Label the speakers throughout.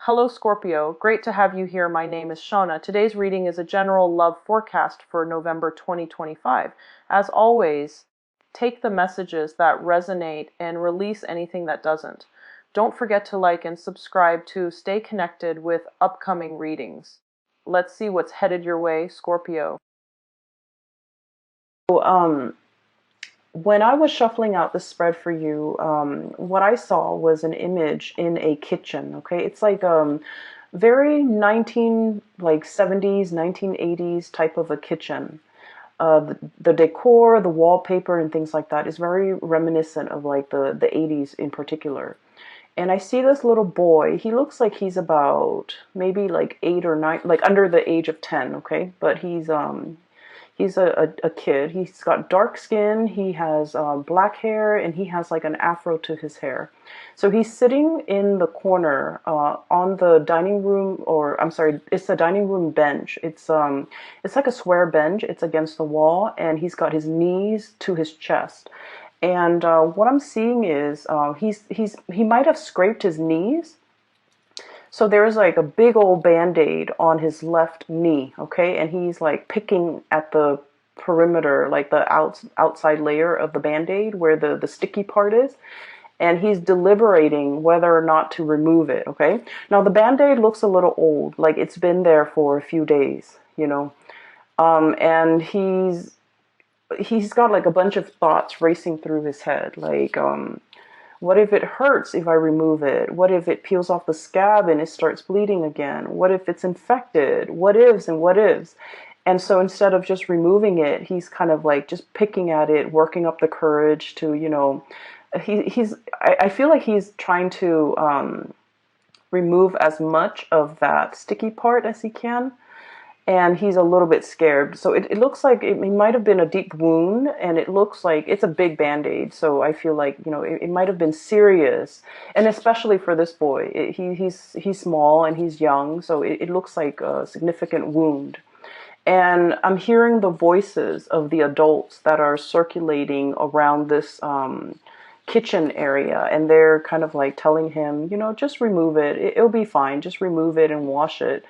Speaker 1: Hello Scorpio, great to have you here. My name is Shauna. Today's reading is a general love forecast for November 2025. As always, take the messages that resonate and release anything that doesn't. Don't forget to like and subscribe to stay connected with upcoming readings. Let's see what's headed your way, Scorpio.
Speaker 2: When I was shuffling out the spread for you, what I saw was an image in a kitchen. Okay, it's like very 70s, 1980s type of a kitchen. The decor, the wallpaper, and things like that is very reminiscent of like the 80s in particular. And I see this little boy. He looks like he's about maybe like 8 or 9, like under the age of 10. Okay, but he's a kid. He's got dark skin, he has black hair, and he has like an afro to his hair. So he's sitting in the corner on the dining room, or I'm sorry, it's the dining room bench. It's like a square bench. It's against the wall, and he's got his knees to his chest. And what I'm seeing is he might have scraped his knees, so there's like a big old band-aid on his left knee, okay? And he's like picking at the perimeter, like the outside layer of the band-aid where the sticky part is. And he's deliberating whether or not to remove it, okay? Now the band-aid looks a little old, like it's been there for a few days, you know? And he's got like a bunch of thoughts racing through his head, like, what if it hurts if I remove it? What if it peels off the scab and it starts bleeding again? What if it's infected? What ifs and what ifs? And so instead of just removing it, he's kind of like just picking at it, working up the courage to, I feel like he's trying to remove as much of that sticky part as he can. And he's a little bit scared. So it looks like it might have been a deep wound, and it looks like it's a big band-aid. So I feel like, it might have been serious. And especially for this boy, he's small and he's young, so it looks like a significant wound. And I'm hearing the voices of the adults that are circulating around this kitchen area, and they're kind of like telling him, just remove it. It'll be fine. Just remove it and wash it.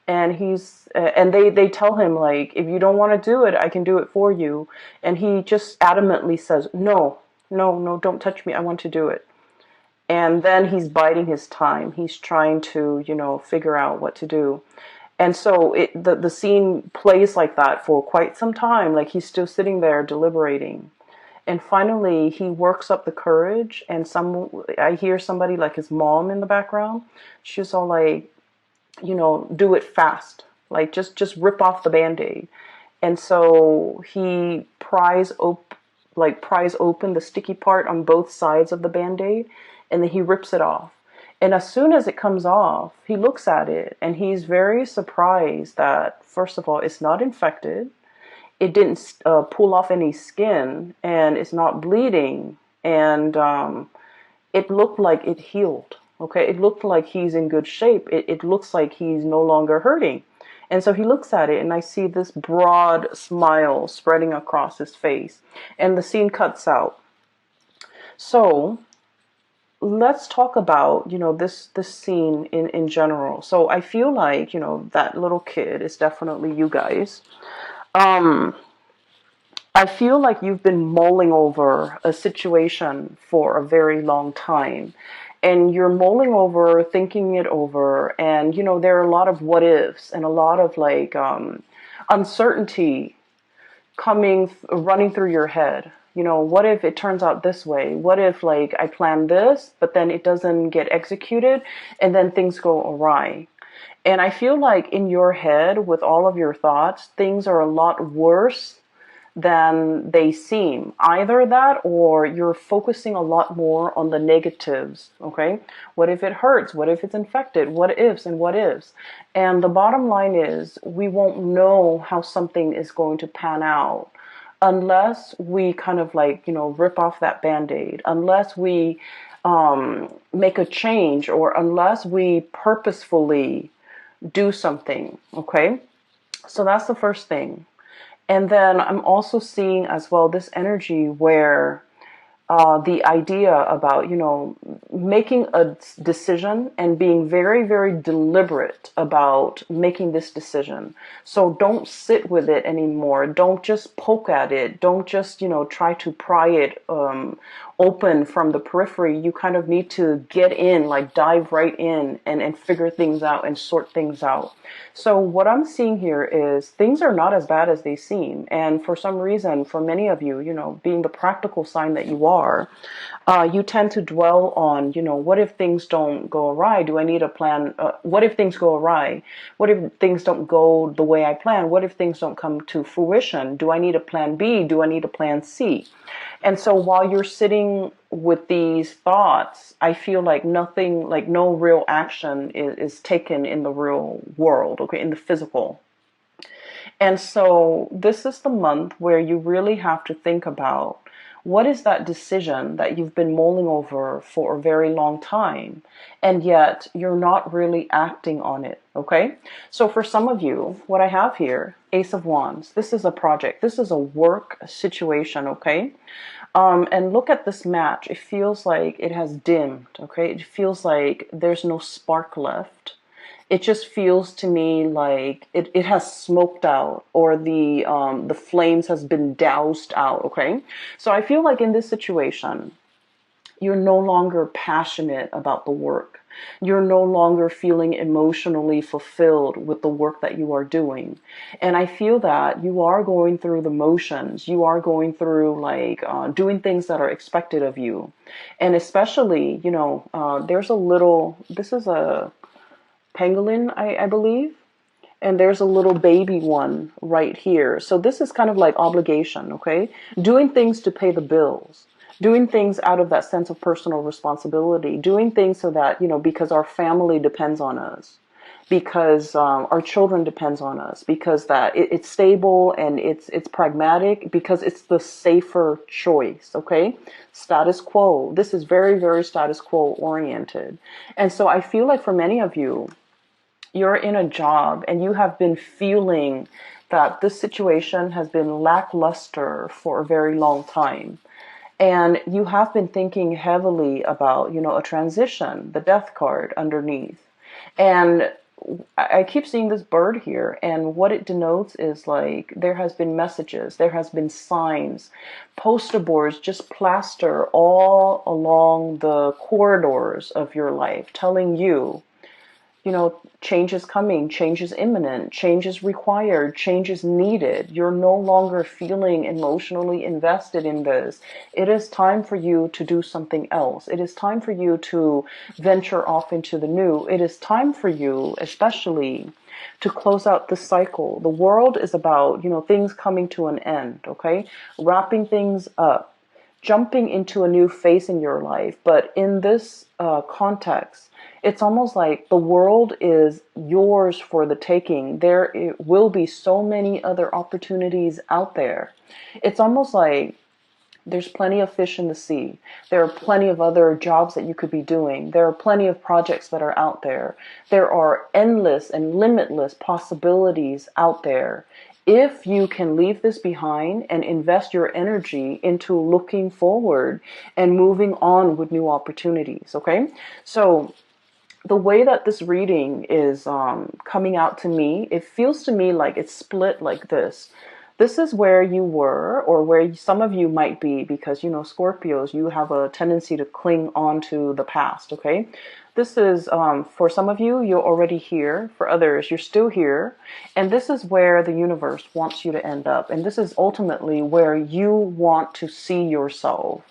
Speaker 2: And they tell him, like, if you don't want to do it, I can do it for you. And he just adamantly says, no, no, no, don't touch me. I want to do it. And then he's biding his time. He's trying to, figure out what to do. And so the scene plays like that for quite some time. Like he's still sitting there deliberating. And finally, he works up the courage. And I hear somebody like his mom in the background. She's all like, do it fast. Like just rip off the band-aid. And so he pries open the sticky part on both sides of the band-aid, and then he rips it off. And as soon as it comes off, he looks at it and he's very surprised that, first of all, it's not infected. It didn't pull off any skin, and it's not bleeding. And it looked like it healed. Okay, it looked like he's in good shape. It looks like he's no longer hurting. And so he looks at it, and I see this broad smile spreading across his face. And the scene cuts out. So let's talk about, this scene in general. So I feel like, that little kid is definitely you guys. I feel like you've been mulling over a situation for a very long time. And you're mulling over, thinking it over, and there are a lot of what ifs and a lot of like uncertainty running through your head. What if it turns out this way? What if like I plan this, but then it doesn't get executed, and then things go awry? And I feel like in your head, with all of your thoughts, things are a lot worse than they seem. Either that, or you're focusing a lot more on the negatives, okay? What if it hurts? What if it's infected? What ifs and what ifs? And the bottom line is, we won't know how something is going to pan out unless we kind of like, rip off that band-aid, unless we make a change, or unless we purposefully do something, okay? So that's the first thing. And then I'm also seeing as well this energy where the idea about, making a decision and being very, very deliberate about making this decision. So don't sit with it anymore. Don't just poke at it. Don't just, try to pry it open from the periphery. You kind of need to get in, like dive right in and figure things out and sort things out. So what I'm seeing here is things are not as bad as they seem. And for some reason, for many of you, being the practical sign that you are, you tend to dwell on, what if things don't go awry? Do I need a plan? What if things go awry? What if things don't go the way I plan? What if things don't come to fruition? Do I need a plan B? Do I need a plan C? And so while you're sitting with these thoughts, I feel like nothing, like no real action is taken in the real world, okay, in the physical. And so this is the month where you really have to think about what is that decision that you've been mulling over for a very long time, and yet you're not really acting on it, okay? So for some of you, what I have here, Ace of Wands, this is a project, this is a work situation, okay? And look at this match. It feels like it has dimmed, okay? It feels like there's no spark left. It just feels to me like it has smoked out, or the flames has been doused out, okay? So I feel like in this situation, you're no longer passionate about the work. You're no longer feeling emotionally fulfilled with the work that you are doing. And I feel that you are going through the motions. You are going through like doing things that are expected of you. And especially, there's a little, this is a pangolin, I believe. And there's a little baby one right here. So this is kind of like obligation, okay? Doing things to pay the bills. Doing things out of that sense of personal responsibility. Doing things so that, because our family depends on us. Because our children depends on us. Because that it's stable and it's pragmatic. Because it's the safer choice, okay? Status quo. This is very, very status quo oriented. And so I feel like for many of you, you're in a job and you have been feeling that this situation has been lackluster for a very long time. And you have been thinking heavily about, a transition, the death card underneath. And I keep seeing this bird here, and what it denotes is like there has been messages, there has been signs, poster boards just plaster all along the corridors of your life telling you, change is coming, change is imminent, change is required, change is needed. You're no longer feeling emotionally invested in this. It is time for you to do something else. It is time for you to venture off into the new. It is time for you, especially, to close out the cycle. The world is about, things coming to an end, okay? Wrapping things up, jumping into a new phase in your life. But in this context, it's almost like the world is yours for the taking. There will be so many other opportunities out there. It's almost like there's plenty of fish in the sea. There are plenty of other jobs that you could be doing. There are plenty of projects that are out there. There are endless and limitless possibilities out there. If you can leave this behind and invest your energy into looking forward and moving on with new opportunities, okay? So the way that this reading is coming out to me, it feels to me like it's split like this. This is where you were, or where some of you might be, because, Scorpios, you have a tendency to cling on to the past, okay? This is, for some of you, you're already here. For others, you're still here. And this is where the universe wants you to end up. And this is ultimately where you want to see yourself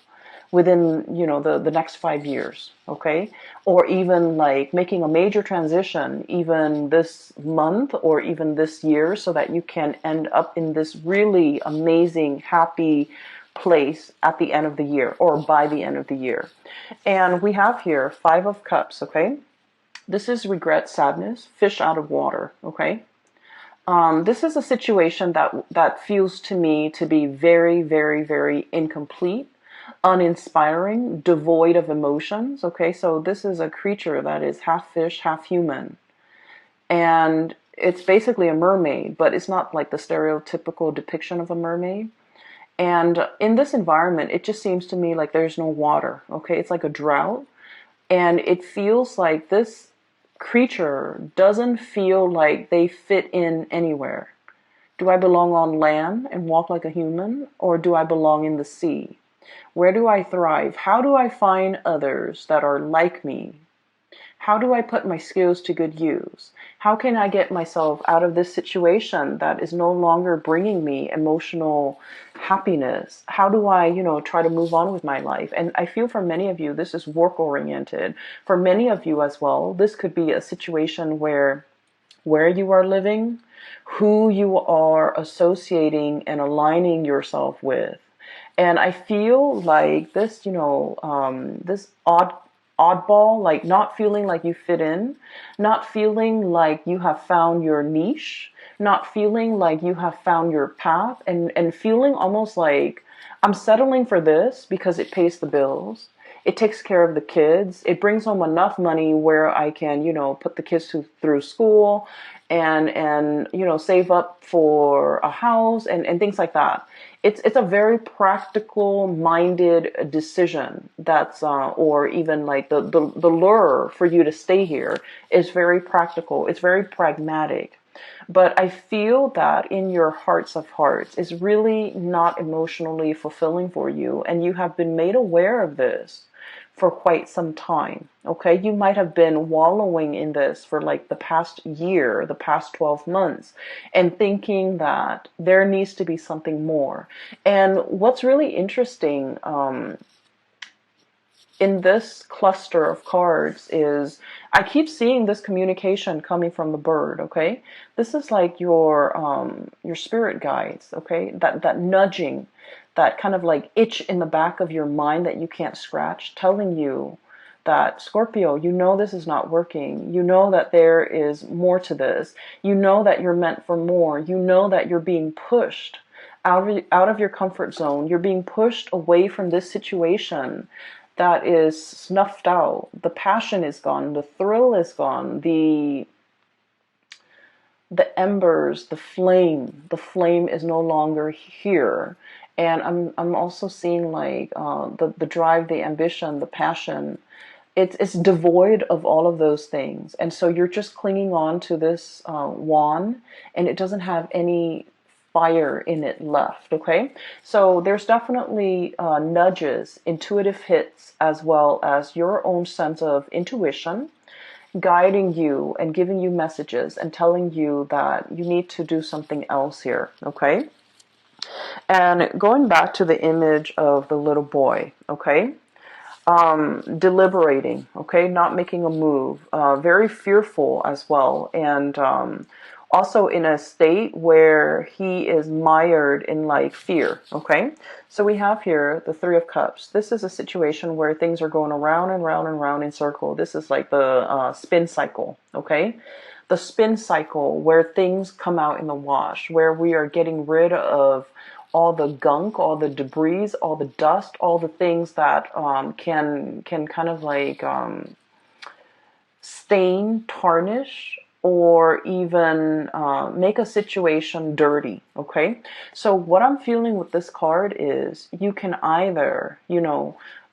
Speaker 2: within, the next 5 years, okay? Or even like making a major transition even this month or even this year, so that you can end up in this really amazing, happy place at the end of the year, or by the end of the year. And we have here 5 of Cups, okay? This is regret, sadness, fish out of water, okay? This is a situation that feels to me to be very, very, very incomplete, uninspiring, devoid of emotions. Okay, so this is a creature that is half fish, half human. And it's basically a mermaid, but it's not like the stereotypical depiction of a mermaid. And in this environment, it just seems to me like there's no water. Okay, it's like a drought. And it feels like this creature doesn't feel like they fit in anywhere. Do I belong on land and walk like a human, or do I belong in the sea? Where do I thrive? How do I find others that are like me? How do I put my skills to good use? How can I get myself out of this situation that is no longer bringing me emotional happiness? How do I, try to move on with my life? And I feel for many of you, this is work oriented. For many of you as well, this could be a situation where you are living, who you are associating and aligning yourself with. And I feel like this, this oddball, like not feeling like you fit in, not feeling like you have found your niche, not feeling like you have found your path, and feeling almost like I'm settling for this because it pays the bills. It takes care of the kids. It brings home enough money where I can, put the kids through school and save up for a house and things like that. It's a very practical minded decision that's or even like the lure for you to stay here is very practical. It's very pragmatic. But I feel that in your hearts of hearts is really not emotionally fulfilling for you, and you have been made aware of this for quite some time. Okay, you might have been wallowing in this for like the past year, the past 12 months, and thinking that there needs to be something more. And what's really interesting in this cluster of cards is I keep seeing this communication coming from the bird. Okay, this is like your spirit guides. Okay, that nudging, that kind of like itch in the back of your mind that you can't scratch, telling you that Scorpio, you know this is not working. You know that there is more to this. You know that you're meant for more. You know that you're being pushed out of your comfort zone. You're being pushed away from this situation that is snuffed out. The passion is gone. The thrill is gone. The embers, the flame is no longer here. And I'm also seeing like the drive, the ambition, the passion. It's devoid of all of those things, and so you're just clinging on to this wand, and it doesn't have any fire in it left. Okay, so there's definitely nudges, intuitive hits, as well as your own sense of intuition guiding you and giving you messages and telling you that you need to do something else here. Okay, and going back to the image of the little boy. Okay, deliberating, okay, not making a move, very fearful as well, and also in a state where he is mired in like fear. Okay, so we have here the Three of Cups. This is a situation where things are going around and round and round in circle. This is like the spin cycle. Okay, the spin cycle where things come out in the wash, where we are getting rid of all the gunk, all the debris, all the dust, all the things that can kind of like stain, tarnish, or even make a situation dirty. Okay, so what I'm feeling with this card is you can either,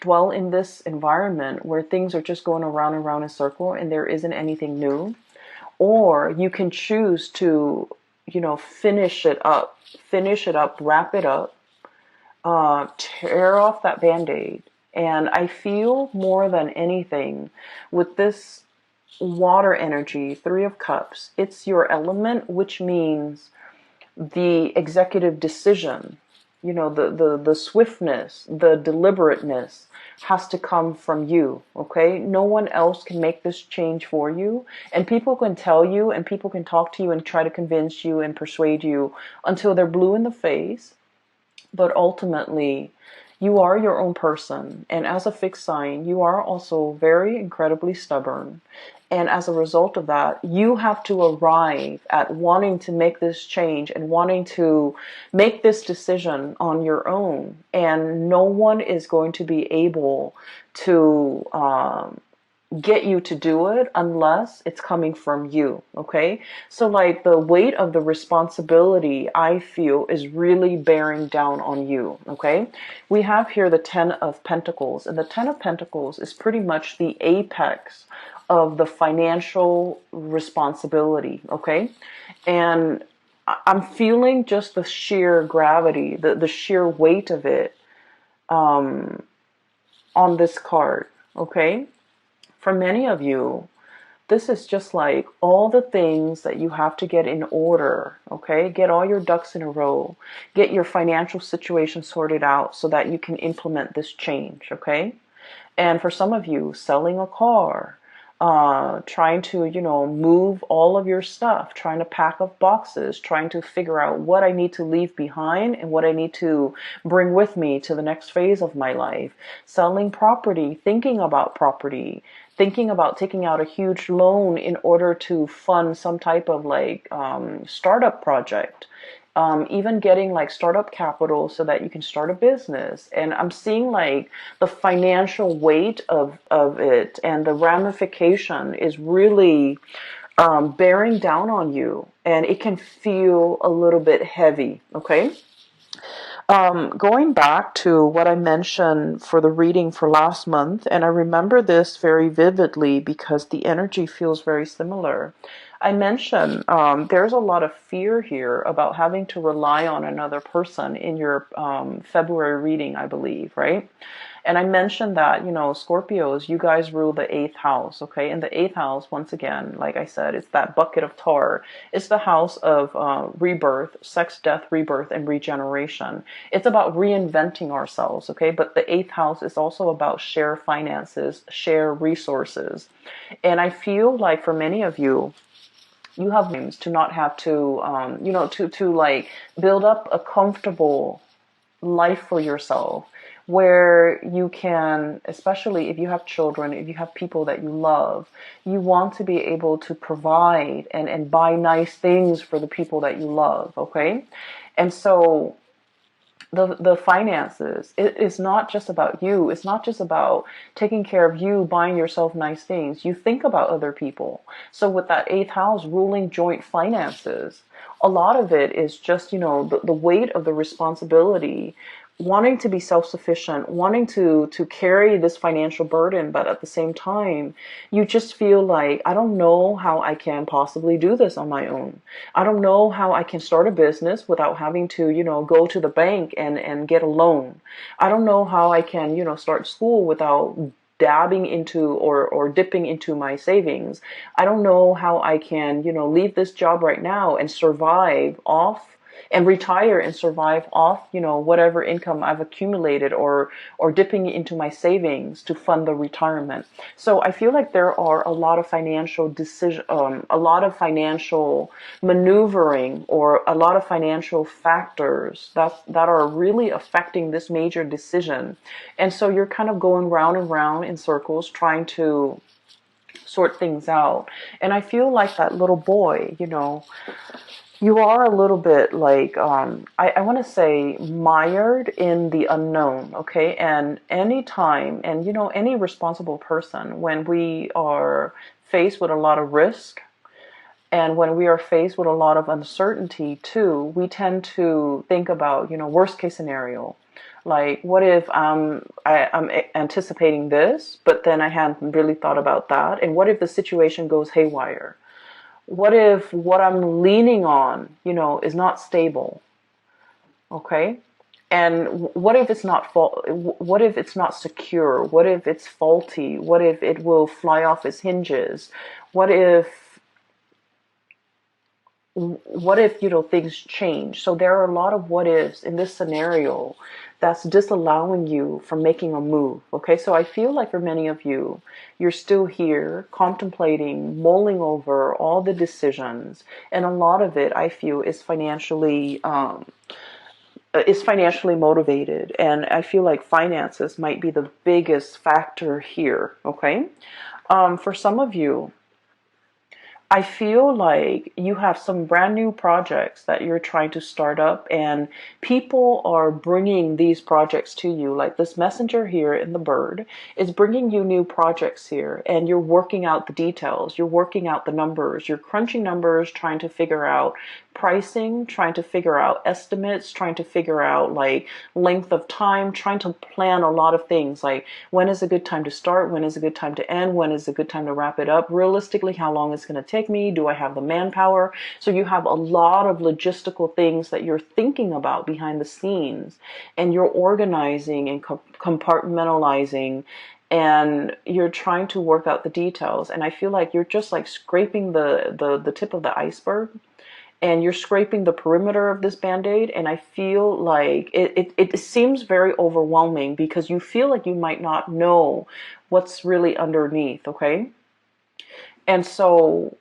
Speaker 2: dwell in this environment where things are just going around and around in a circle and there isn't anything new, or you can choose to, finish it up, wrap it up, tear off that band-aid. And I feel more than anything with this water energy, Three of Cups, it's your element, which means the executive decision, the swiftness, the deliberateness has to come from you. Okay, no one else can make this change for you, and people can tell you and people can talk to you and try to convince you and persuade you until they're blue in the face, but ultimately you are your own person, and as a fixed sign you are also very incredibly stubborn. And as a result of that, you have to arrive at wanting to make this change and wanting to make this decision on your own. And no one is going to be able to get you to do it unless it's coming from you. Okay, so like the weight of the responsibility, I feel, is really bearing down on you. Okay, we have here the Ten of Pentacles, and the Ten of Pentacles is pretty much the apex of the financial responsibility. Okay, and I'm feeling just the sheer gravity, the sheer weight of it on this card. Okay, for many of you, this is just like all the things that you have to get in order. Okay, get all your ducks in a row, get your financial situation sorted out so that you can implement this change. Okay, and for some of you, selling a car, trying to, move all of your stuff, trying to pack up boxes, trying to figure out what I need to leave behind and what I need to bring with me to the next phase of my life. Selling property, thinking about property, thinking about taking out a huge loan in order to fund some type of like startup project. Even getting like startup capital so that you can start a business. And I'm seeing like the financial weight of it and the ramification is really bearing down on you, and it can feel a little bit heavy. Okay. Going back to what I mentioned for the reading for last month, and I remember this very vividly because the energy feels very similar. I mentioned there's a lot of fear here about having to rely on another person in your February reading, I believe, right? And I mentioned that, Scorpios, you guys rule the 8th house, okay? And the 8th house, once again, like I said, it's that bucket of tar. It's the house of rebirth, sex, death, rebirth, and regeneration. It's about reinventing ourselves, okay? But the 8th house is also about share finances, share resources. And I feel like for many of you, you have dreams to not have to, to like build up a comfortable life for yourself where you can, especially if you have children, if you have people that you love, you want to be able to provide and buy nice things for the people that you love, okay? And so the finances, it is not just about you. It's not just about taking care of you, buying yourself nice things. You think about other people. So with that 8th house ruling joint finances, a lot of it is just, the weight of the responsibility, wanting to be self-sufficient, wanting to carry this financial burden, but at the same time, you just feel like, I don't know how I can possibly do this on my own. I don't know how I can start a business without having to, go to the bank and get a loan. I don't know how I can, start school without dabbing into or dipping into my savings. I don't know how I can, leave this job right now and survive off and retire and survive off, whatever income I've accumulated or dipping into my savings to fund the retirement. So I feel like there are a lot of financial a lot of financial maneuvering or a lot of financial factors that are really affecting this major decision. And so you're kind of going round and round in circles trying to sort things out. And I feel like that little boy, you are a little bit like, I want to say, mired in the unknown, okay? And any time, and any responsible person, when we are faced with a lot of risk, and when we are faced with a lot of uncertainty too, we tend to think about, worst case scenario. Like, what if I'm anticipating this, but then I hadn't really thought about that? And what if the situation goes haywire? What if what I'm leaning on, is not stable? Okay? And what if it's not what if it's not secure? What if it's faulty? What if it will fly off its hinges? What if things change? So there are a lot of what ifs in this scenario that's disallowing you from making a move. Okay, so I feel like for many of you, you're still here contemplating, mulling over all the decisions, and a lot of it, I feel, is financially motivated, and I feel like finances might be the biggest factor here. Okay, for some of you, I feel like you have some brand new projects that you're trying to start up, and people are bringing these projects to you. Like this messenger here in the bird is bringing you new projects here, and you're working out the details. You're working out the numbers. You're crunching numbers, trying to figure out pricing, trying to figure out estimates, trying to figure out like length of time, trying to plan a lot of things like when is a good time to start, when is a good time to end, when is a good time to wrap it up, realistically how long it's going to take me, do I have the manpower? So you have a lot of logistical things that you're thinking about behind the scenes, and you're organizing and compartmentalizing, and you're trying to work out the details. And I feel like you're just like scraping the tip of the iceberg, and you're scraping the perimeter of this band-aid. And I feel like it seems very overwhelming because you feel like you might not know what's really underneath, okay? And so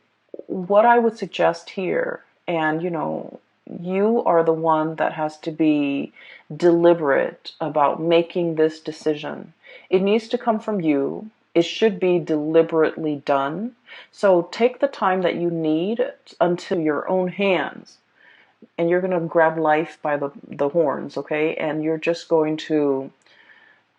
Speaker 2: what I would suggest here, and you are the one that has to be deliberate about making this decision. It needs to come from you. It should be deliberately done. So take the time that you need unto your own hands, and you're going to grab life by the horns, okay? And you're just going to,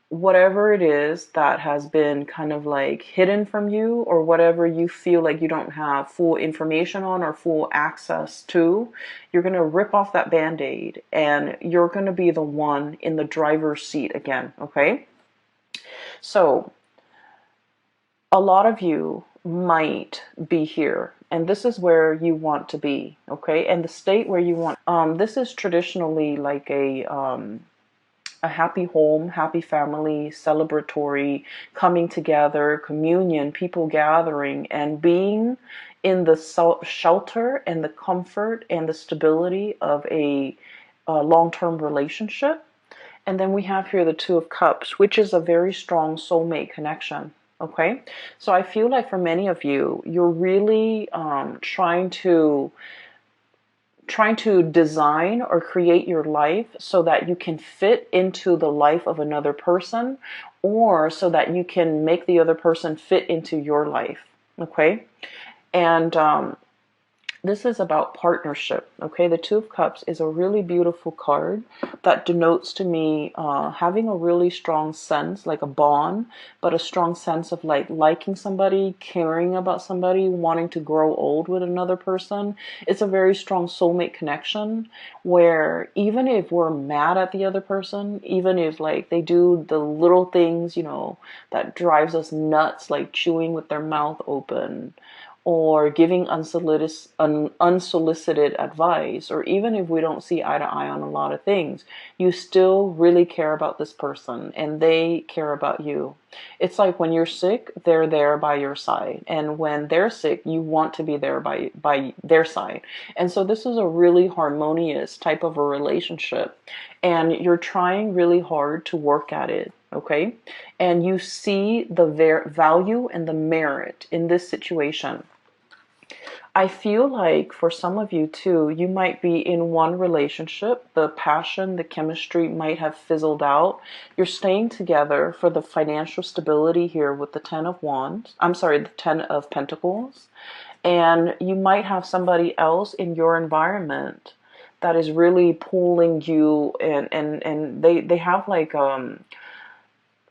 Speaker 2: whatever it is that has been kind of like hidden from you, or whatever you feel like you don't have full information on or full access to, you're going to rip off that band-aid, and you're going to be the one in the driver's seat again, okay? So a lot of you might be here, and this is where you want to be, okay? And the state where you want, this is traditionally like a happy home, happy family, celebratory, coming together, communion, people gathering, and being in the shelter and the comfort and the stability of a long-term relationship. And then we have here the Two of Cups, which is a very strong soulmate connection. Okay, so I feel like for many of you, you're really trying to design or create your life so that you can fit into the life of another person, or so that you can make the other person fit into your life. Okay, and this is about partnership, okay? The Two of Cups is a really beautiful card that denotes to me having a really strong sense, like a bond, but a strong sense of like liking somebody, caring about somebody, wanting to grow old with another person. It's a very strong soulmate connection where even if we're mad at the other person, even if like they do the little things, that drives us nuts, like chewing with their mouth open, or giving unsolicited advice, or even if we don't see eye to eye on a lot of things, you still really care about this person and they care about you. It's like when you're sick, they're there by your side. And when they're sick, you want to be there by their side. And so this is a really harmonious type of a relationship. And you're trying really hard to work at it. Okay? And you see the value and the merit in this situation. I feel like for some of you too, you might be in one relationship, the passion, the chemistry might have fizzled out. You're staying together for the financial stability here with the the 10 of Pentacles. And you might have somebody else in your environment that is really pulling you, and they have like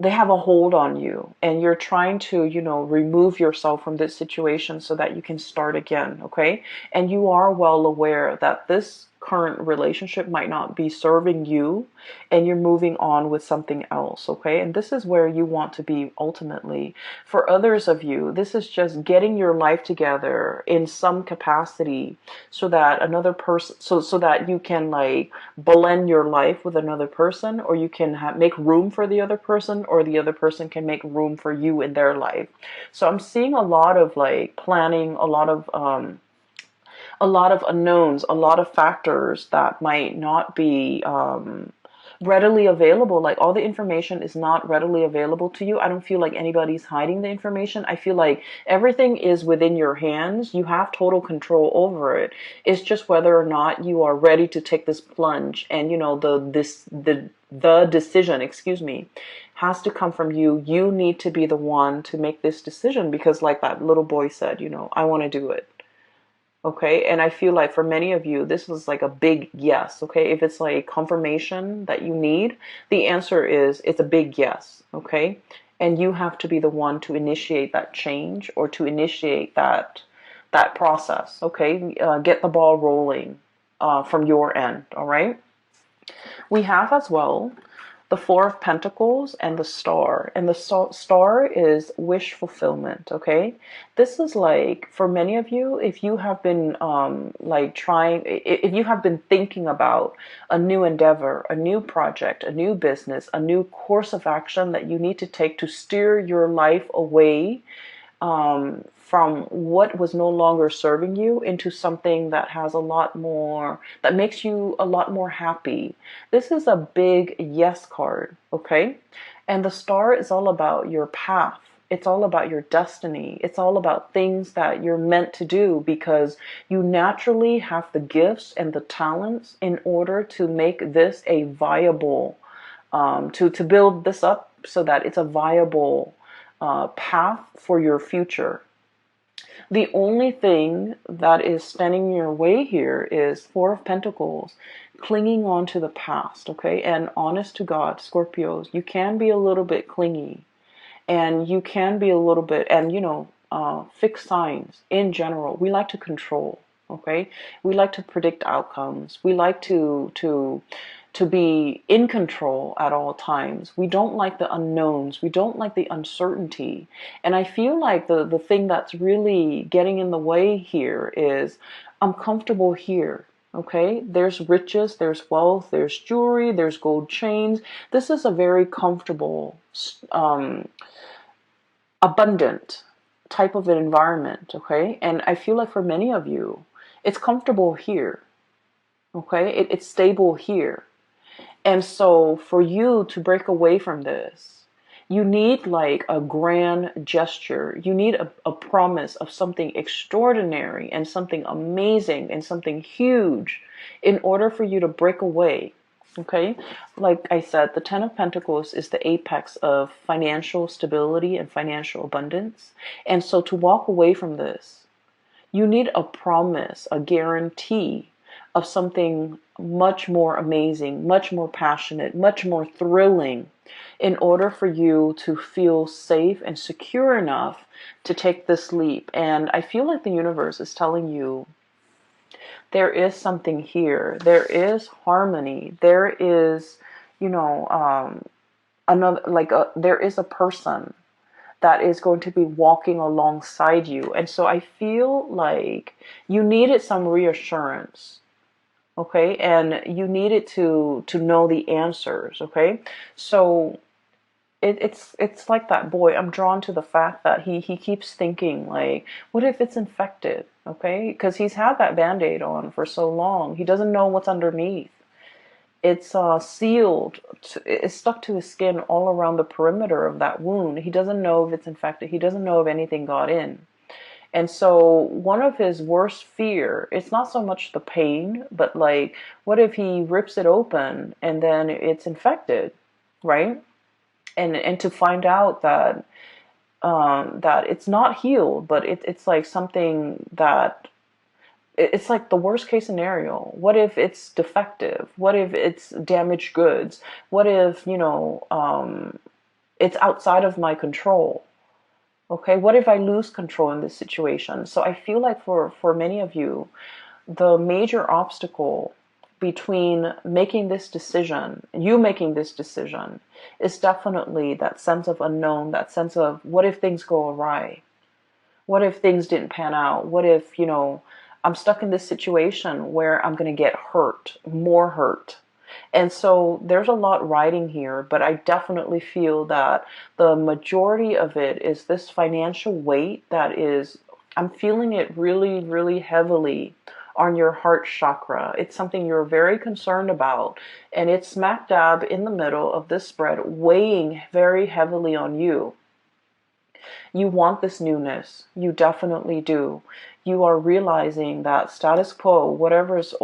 Speaker 2: they have a hold on you, and you're trying to, remove yourself from this situation so that you can start again, okay? And you are well aware that this current relationship might not be serving you, and you're moving on with something else, okay? And this is where you want to be ultimately. For others of you, this is just getting your life together in some capacity so that another person, so that you can like blend your life with another person, or you can make room for the other person, or the other person can make room for you in their life. So I'm seeing a lot of like planning, a lot of unknowns, a lot of factors that might not be readily available. Like all the information is not readily available to you. I don't feel like anybody's hiding the information. I feel like everything is within your hands. You have total control over it. It's just whether or not you are ready to take this plunge. And the decision, has to come from you. You need to be the one to make this decision, because like that little boy said, I want to do it. Okay, and I feel like for many of you, this was like a big yes. Okay, if it's like confirmation that you need, the answer is it's a big yes. Okay, and you have to be the one to initiate that change or to initiate that process. Okay, get the ball rolling from your end. All right. We have as well the Four of Pentacles and the Star. And the Star is wish fulfillment, okay? This is like, for many of you, if you have been like trying, if you have been thinking about a new endeavor, a new project, a new business, a new course of action that you need to take to steer your life away from what was no longer serving you into something that has a lot more, that makes you a lot more happy. This is a big yes card, okay? And the Star is all about your path. It's all about your destiny. It's all about things that you're meant to do because you naturally have the gifts and the talents in order to make this a viable, to build this up so that it's a viable path for your future. The only thing that is standing in your way here is Four of Pentacles, clinging on to the past, okay? And honest to God, Scorpios, you can be a little bit clingy and you can be a little bit, and fixed signs in general, we like to control, okay? We like to predict outcomes. We like to be in control at all times. We don't like the unknowns. We don't like the uncertainty. And I feel like the thing that's really getting in the way here is I'm comfortable here. Okay, there's riches, there's wealth, there's jewelry, there's gold chains. This is a very comfortable, abundant type of an environment. Okay, and I feel like for many of you, it's comfortable here. Okay, it's stable here. And so for you to break away from this, you need like a grand gesture. You need a promise of something extraordinary and something amazing and something huge in order for you to break away. Okay? Like I said, the Ten of Pentacles is the apex of financial stability and financial abundance. And so to walk away from this, you need a promise, a guarantee of something much more amazing, much more passionate, much more thrilling in order for you to feel safe and secure enough to take this leap. And I feel like the universe is telling you there is something here. There is harmony. There is, another, like there is a person that is going to be walking alongside you. And so I feel like you needed some reassurance, okay? And you needed to know the answers, okay? So it's like that boy. I'm drawn to the fact that he keeps thinking like, what if it's infected, okay? Because he's had that Band-Aid on for so long. He doesn't know what's underneath. It's sealed. It's stuck to his skin all around the perimeter of that wound. He doesn't know if it's infected. He doesn't know if anything got in. And so one of his worst fear, it's not so much the pain, but like, what if he rips it open and then it's infected, right? And to find out that that it's not healed, but it's like something that it's like the worst case scenario. What if it's defective? What if it's damaged goods? What if, it's outside of my control? Okay, what if I lose control in this situation? So I feel like for many of you, the major obstacle between making this decision, you making this decision, is definitely that sense of unknown, that sense of what if things go awry? What if things didn't pan out? What if, I'm stuck in this situation where I'm going to get hurt, more hurt? And so there's a lot riding here, but I definitely feel that the majority of it is this financial weight that is, I'm feeling it really, really heavily on your heart chakra. It's something you're very concerned about, and it's smack dab in the middle of this spread, weighing very heavily on you. You want this newness. You definitely do. You are realizing that status quo, whatever is